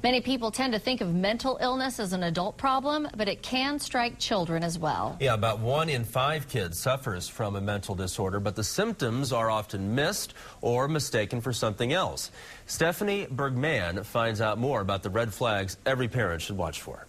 Many people tend to think of mental illness as an adult problem, but it can strike children as well. Yeah, about 1 in 5 kids suffers from a mental disorder, but the symptoms are often missed or mistaken for something else. Stephanie Bergman finds out more about the red flags every parent should watch for.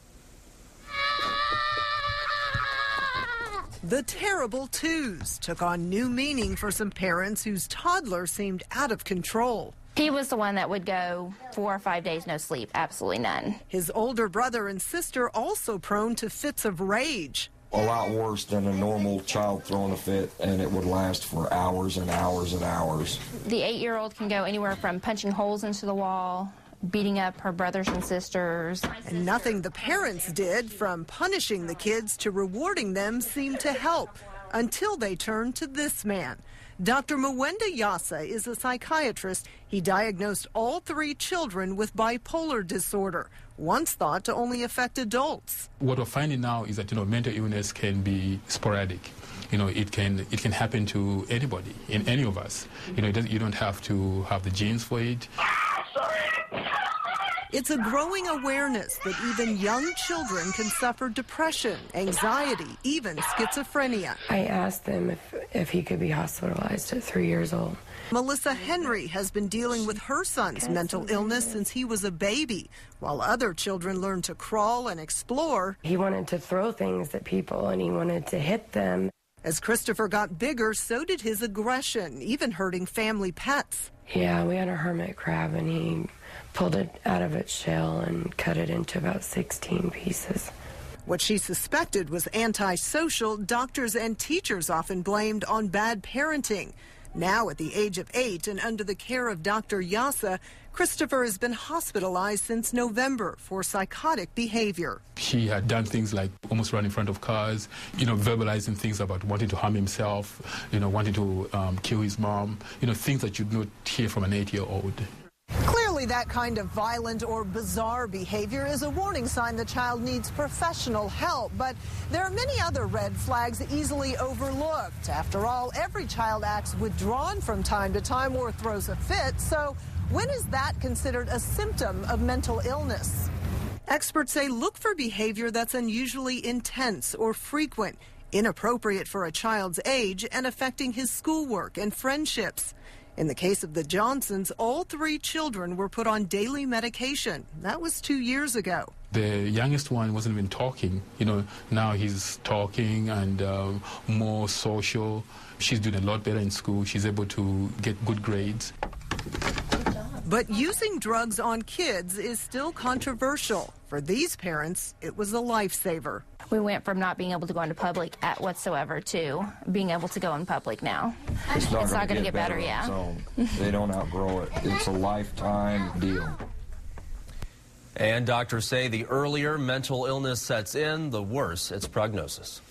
The terrible twos took on new meaning for some parents whose toddler seemed out of control. He was the one that would go 4 or 5 days no sleep, absolutely none. His older brother and sister also prone to fits of rage. A lot worse than a normal child throwing a fit, and it would last for hours and hours and hours. The 8-year-old can go anywhere from punching holes into the wall, beating up her brothers and sisters. And nothing the parents did, from punishing the kids to rewarding them, seemed to help until they turned to this man. Dr. Mwenda Yasa is a psychiatrist. He diagnosed all 3 children with bipolar disorder, once thought to only affect adults. What we're finding now is that, mental illness can be sporadic. It can happen to anybody, in any of us. You don't have to have the genes for it. It's a growing awareness that even young children can suffer depression, anxiety, even schizophrenia. I asked them if he could be hospitalized at 3 years old. Melissa Henry has been dealing with her son's mental illness since he was a baby, while other children learn to crawl and explore. He wanted to throw things at people and he wanted to hit them. As Christopher got bigger, so did his aggression, even hurting family pets. Yeah, we had a hermit crab and he pulled it out of its shell and cut it into about 16 pieces. What she suspected was antisocial. Doctors and teachers often blamed on bad parenting. Now, at the age of 8 and under the care of Dr. Yasa, Christopher has been hospitalized since November for psychotic behavior. He had done things like almost run in front of cars, verbalizing things about wanting to harm himself, wanting to kill his mom, things that you'd not hear from an 8-year-old. Clearly, that kind of violent or bizarre behavior is a warning sign the child needs professional help. But there are many other red flags easily overlooked. After all, every child acts withdrawn from time to time or throws a fit. So when is that considered a symptom of mental illness? Experts say look for behavior that's unusually intense or frequent, inappropriate for a child's age, and affecting his schoolwork and friendships. In the case of the Johnsons, all 3 children were put on daily medication. That was 2 years ago. The youngest one wasn't even talking. Now he's talking and more social. She's doing a lot better in school. She's able to get good grades. But using drugs on kids is still controversial. For these parents, it was a lifesaver. We went from not being able to go into public at whatsoever to being able to go in public now. It's not going to get better, yeah. They don't outgrow it. It's a lifetime deal. And doctors say the earlier mental illness sets in, the worse its prognosis.